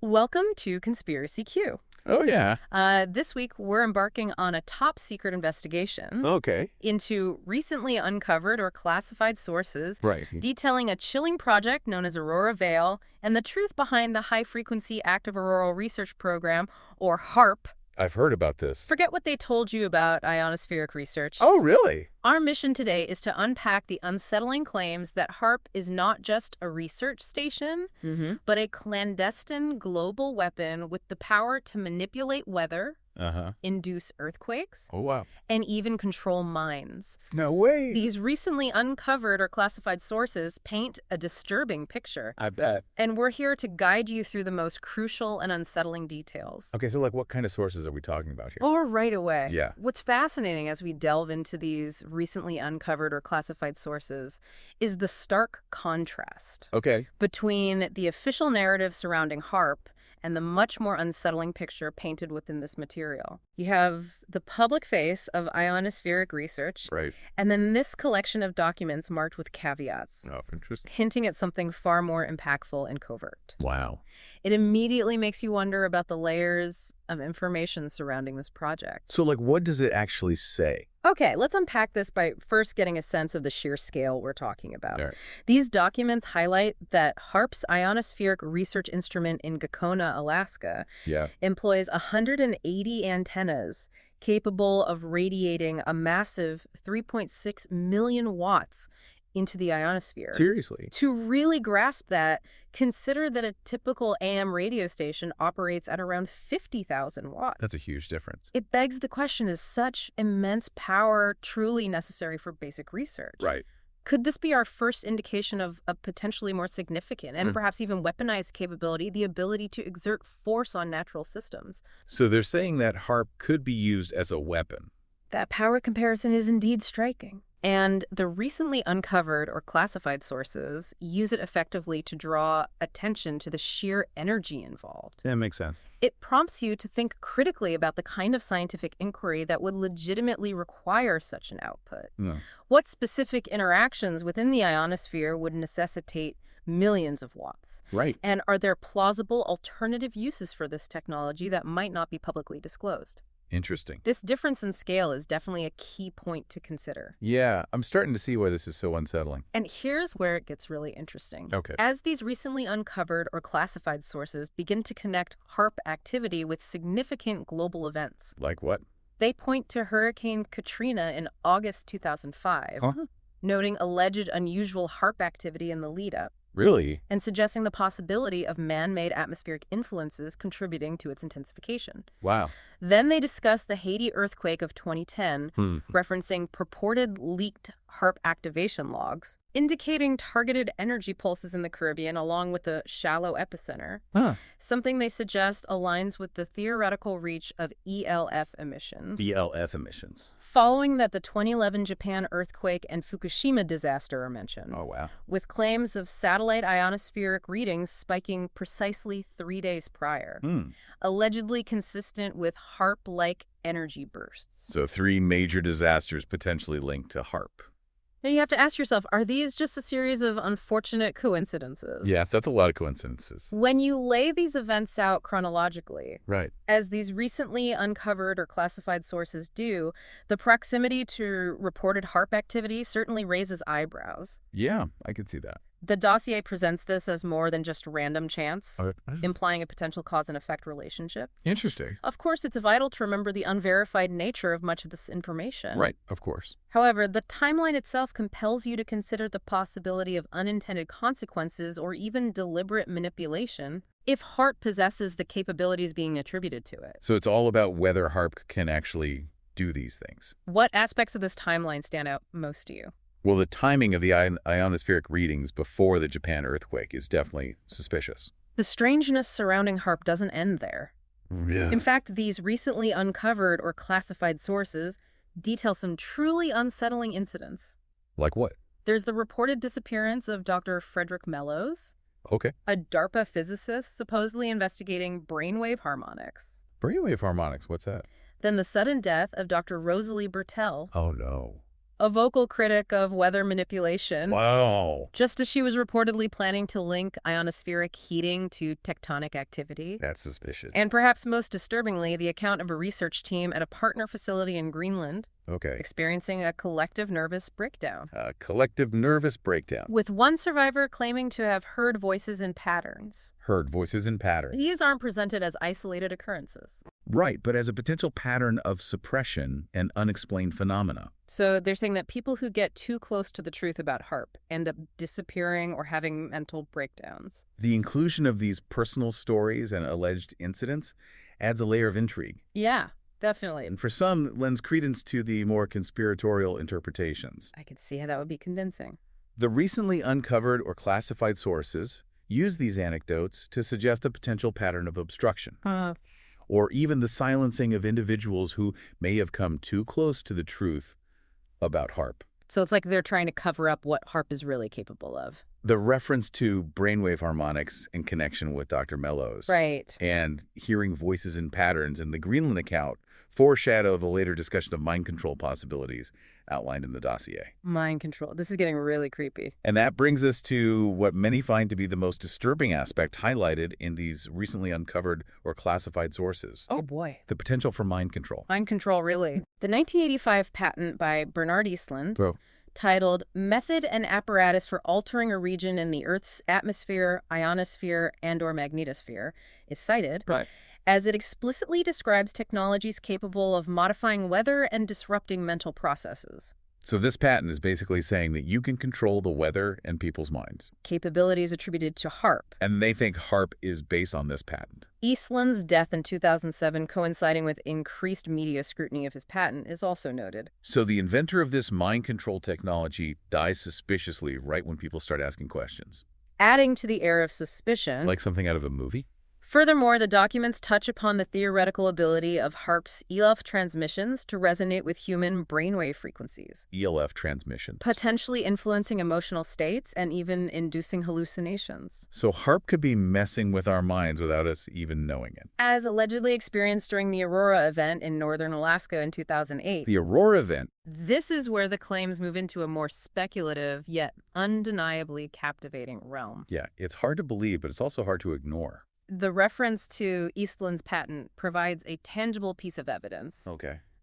Welcome to Conspiracy Q. Oh, yeah. This week, we're embarking on a top-secret investigation Okay. into recently uncovered or classified sources Right. detailing a chilling project known as Aurora Veil and the truth behind the High-Frequency Active Auroral Research Program, or HAARP. I've heard about this. Forget what they told you about ionospheric research. Oh, really? Our mission today is to unpack the unsettling claims that HAARP is not just a research station, but a clandestine global weapon with the power to manipulate weather, induce earthquakes, Oh, wow. and even control minds. No way. These recently uncovered or classified sources paint a disturbing picture. I bet. And we're here to guide you through the most crucial and unsettling details. Okay, so what kind of sources are we talking about here? Or right away. Yeah. What's fascinating as we delve into these recently uncovered or classified sources is the stark contrast Okay. between the official narrative surrounding HAARP and the much more unsettling picture painted within this material. You have the public face of ionospheric research, Right. and then this collection of documents marked with caveats, Oh, interesting. hinting at something far more impactful and covert. Wow. It immediately makes you wonder about the layers of information surrounding this project. So, what does it actually say? Okay, let's unpack this by first getting a sense of the sheer scale we're talking about. All right. These documents highlight that HAARP's ionospheric research instrument in Gakona, Alaska, Yeah. employs 180 antennas capable of radiating a massive 3.6 million watts into the ionosphere. Seriously? To really grasp that, consider that a typical AM radio station operates at around 50,000 watts. That's a huge difference. It begs the question, is such immense power truly necessary for basic research? Right. Could this be our first indication of a potentially more significant and perhaps even weaponized capability, the ability to exert force on natural systems? So they're saying that HAARP could be used as a weapon. That power comparison is indeed striking. And the recently uncovered or classified sources use it effectively to draw attention to the sheer energy involved. That makes sense. It prompts you to think critically about the kind of scientific inquiry that would legitimately require such an output. No. What specific interactions within the ionosphere would necessitate millions of watts? Right. And are there plausible alternative uses for this technology that might not be publicly disclosed? Interesting. This difference in scale is definitely a key point to consider. Yeah, I'm starting to see why this is so unsettling. And here's where it gets really interesting. Okay. As these recently uncovered or classified sources begin to connect HAARP activity with significant global events, Like what? they point to Hurricane Katrina in August 2005, noting alleged unusual HAARP activity in the lead-up, Really? and suggesting the possibility of man-made atmospheric influences contributing to its intensification. Wow. Then they discuss the Haiti earthquake of 2010, referencing purported leaked HAARP activation logs, indicating targeted energy pulses in the Caribbean along with a shallow epicenter, something they suggest aligns with the theoretical reach of ELF emissions. ELF emissions. Following that, the 2011 Japan earthquake and Fukushima disaster are mentioned, Oh, wow. with claims of satellite ionospheric readings spiking precisely 3 days prior, allegedly consistent with HAARP-like energy bursts. So 3 major disasters potentially linked to HAARP. Now you have to ask yourself, are these just a series of unfortunate coincidences? Yeah, that's a lot of coincidences. When you lay these events out chronologically, Right. as these recently uncovered or classified sources do, the proximity to reported HAARP activity certainly raises eyebrows. Yeah, I could see that. The dossier presents this as more than just random chance, Okay. implying a potential cause and effect relationship. Interesting. Of course, it's vital to remember the unverified nature of much of this information. Right, of course. However, the timeline itself compels you to consider the possibility of unintended consequences or even deliberate manipulation if HAARP possesses the capabilities being attributed to it. So it's all about whether HAARP can actually do these things. What aspects of this timeline stand out most to you? Well, the timing of the ionospheric readings before the Japan earthquake is definitely suspicious. The strangeness surrounding HAARP doesn't end there. Yeah. In fact, these recently uncovered or classified sources detail some truly unsettling incidents. Like what? There's the reported disappearance of Dr. Frederick Mellows, Okay. a DARPA physicist supposedly investigating brainwave harmonics. Brainwave harmonics, what's that? Then the sudden death of Dr. Rosalie Bertel, Oh, no. a vocal critic of weather manipulation. Wow. Just as she was reportedly planning to link ionospheric heating to tectonic activity. That's suspicious. And perhaps most disturbingly, the account of a research team at a partner facility in Greenland experiencing a collective nervous breakdown. A collective nervous breakdown. With one survivor claiming to have heard voices and patterns. Heard voices and patterns. These aren't presented as isolated occurrences. Right, but as a potential pattern of suppression and unexplained phenomena. So they're saying that people who get too close to the truth about HAARP end up disappearing or having mental breakdowns. The inclusion of these personal stories and alleged incidents adds a layer of intrigue. Yeah, definitely. And for some, lends credence to the more conspiratorial interpretations. I could see how that would be convincing. The recently uncovered or classified sources use these anecdotes to suggest a potential pattern of obstruction. Or even the silencing of individuals who may have come too close to the truth about HAARP. So it's like they're trying to cover up what HAARP is really capable of. The reference to brainwave harmonics in connection with Dr. Mellows. Right. And hearing voices and patterns in the Greenland account foreshadow the later discussion of mind control possibilities outlined in the dossier. Mind control. This is getting really creepy. And that brings us to what many find to be the most disturbing aspect highlighted in these recently uncovered or classified sources. Oh, boy. The potential for mind control. Mind control, really. The 1985 patent by Bernard Eastland, titled Method and Apparatus for Altering a Region in the Earth's Atmosphere, Ionosphere, and/or Magnetosphere, is cited. As it explicitly describes technologies capable of modifying weather and disrupting mental processes. So this patent is basically saying that you can control the weather and people's minds. Capabilities attributed to HAARP. And they think HAARP is based on this patent. Eastland's death in 2007, coinciding with increased media scrutiny of his patent, is also noted. So the inventor of this mind control technology dies suspiciously right when people start asking questions. Adding to the air of suspicion. Like something out of a movie? Furthermore, the documents touch upon the theoretical ability of HAARP's ELF transmissions to resonate with human brainwave frequencies. ELF transmissions. Potentially influencing emotional states and even inducing hallucinations. So HAARP could be messing with our minds without us even knowing it. As allegedly experienced during the Aurora event in northern Alaska in 2008. The Aurora event? This is where the claims move into a more speculative, yet undeniably captivating realm. Yeah, it's hard to believe, but it's also hard to ignore. The reference to Eastland's patent provides a tangible piece of evidence.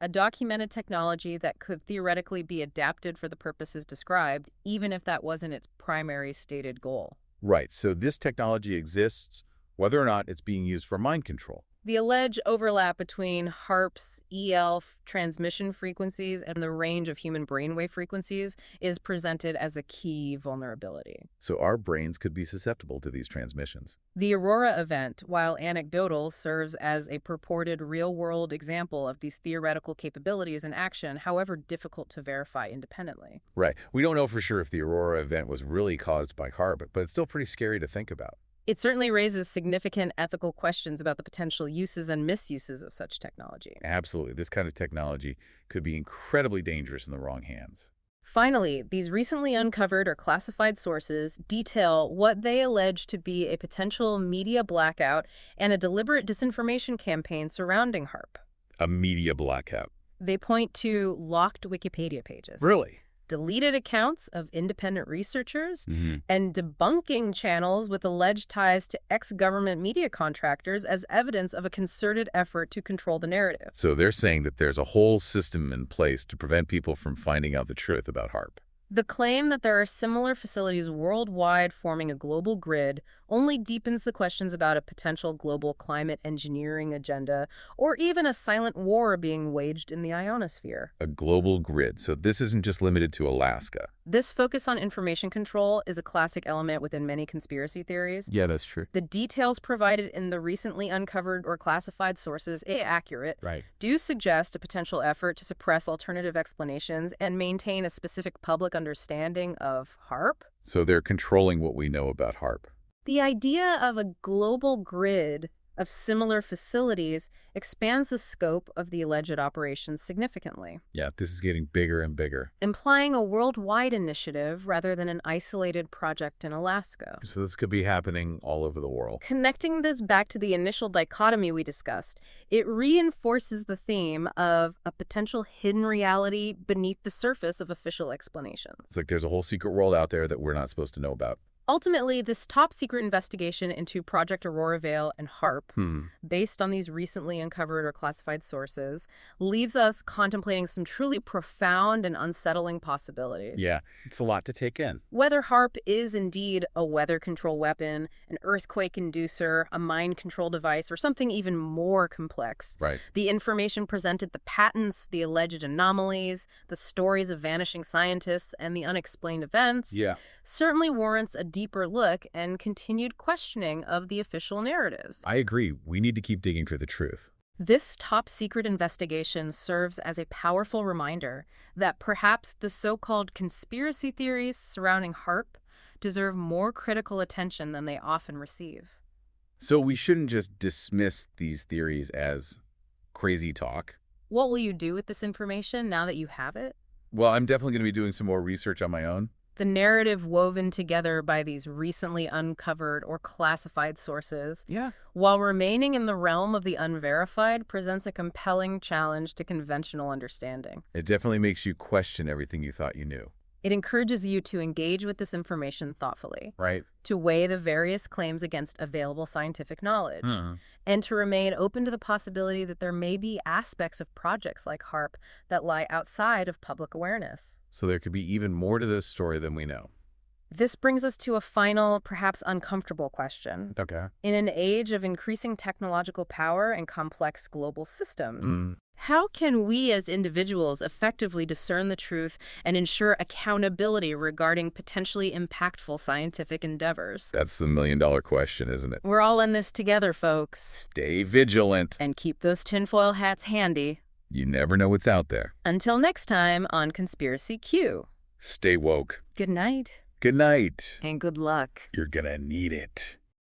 A documented technology that could theoretically be adapted for the purposes described, even if that wasn't its primary stated goal. Right, so this technology exists, whether or not it's being used for mind control. The alleged overlap between HAARP's ELF transmission frequencies and the range of human brainwave frequencies is presented as a key vulnerability. So our brains could be susceptible to these transmissions. The Aurora event, while anecdotal, serves as a purported real-world example of these theoretical capabilities in action, however difficult to verify independently. Right. We don't know for sure if the Aurora event was really caused by HAARP, but it's still pretty scary to think about. It certainly raises significant ethical questions about the potential uses and misuses of such technology. Absolutely. This kind of technology could be incredibly dangerous in the wrong hands. Finally, these recently uncovered or classified sources detail what they allege to be a potential media blackout and a deliberate disinformation campaign surrounding HAARP. A media blackout. They point to locked Wikipedia pages. Really? Deleted accounts of independent researchers, and debunking channels with alleged ties to ex-government media contractors as evidence of a concerted effort to control the narrative. So they're saying that there's a whole system in place to prevent people from finding out the truth about HAARP. The claim that there are similar facilities worldwide forming a global grid only deepens the questions about a potential global climate engineering agenda or even a silent war being waged in the ionosphere. A global grid. So this isn't just limited to Alaska. This focus on information control is a classic element within many conspiracy theories. Yeah, that's true. The details provided in the recently uncovered or classified sources, if accurate, do suggest a potential effort to suppress alternative explanations and maintain a specific public understanding of HAARP. So they're controlling what we know about HAARP. The idea of a global grid of similar facilities expands the scope of the alleged operations significantly. Yeah, this is getting bigger and bigger. Implying a worldwide initiative rather than an isolated project in Alaska. So this could be happening all over the world. Connecting this back to the initial dichotomy we discussed, it reinforces the theme of a potential hidden reality beneath the surface of official explanations. It's like there's a whole secret world out there that we're not supposed to know about. Ultimately, this top-secret investigation into Project Aurora Veil and HAARP, based on these recently uncovered or classified sources, leaves us contemplating some truly profound and unsettling possibilities. Yeah, it's a lot to take in. Whether HAARP is indeed a weather control weapon, an earthquake inducer, a mind control device, or something even more complex, Right. the information presented, the patents, the alleged anomalies, the stories of vanishing scientists, and the unexplained events, certainly warrants a deeper look and continued questioning of the official narratives. I agree. We need to keep digging for the truth. This top-secret investigation serves as a powerful reminder that perhaps the so-called conspiracy theories surrounding HAARP deserve more critical attention than they often receive. So we shouldn't just dismiss these theories as crazy talk. What will you do with this information now that you have it? Well, I'm definitely going to be doing some more research on my own. The narrative woven together by these recently uncovered or classified sources, while remaining in the realm of the unverified, presents a compelling challenge to conventional understanding. It definitely makes you question everything you thought you knew. It encourages you to engage with this information thoughtfully, Right. to weigh the various claims against available scientific knowledge, and to remain open to the possibility that there may be aspects of projects like HAARP that lie outside of public awareness. So there could be even more to this story than we know. This brings us to a final, perhaps uncomfortable question. Okay. In an age of increasing technological power and complex global systems, how can we as individuals effectively discern the truth and ensure accountability regarding potentially impactful scientific endeavors? That's the million-dollar question, isn't it? We're all in this together, folks. Stay vigilant. And keep those tinfoil hats handy. You never know what's out there. Until next time on Conspiracy Q. Stay woke. Good night. Good night. And good luck. You're gonna need it.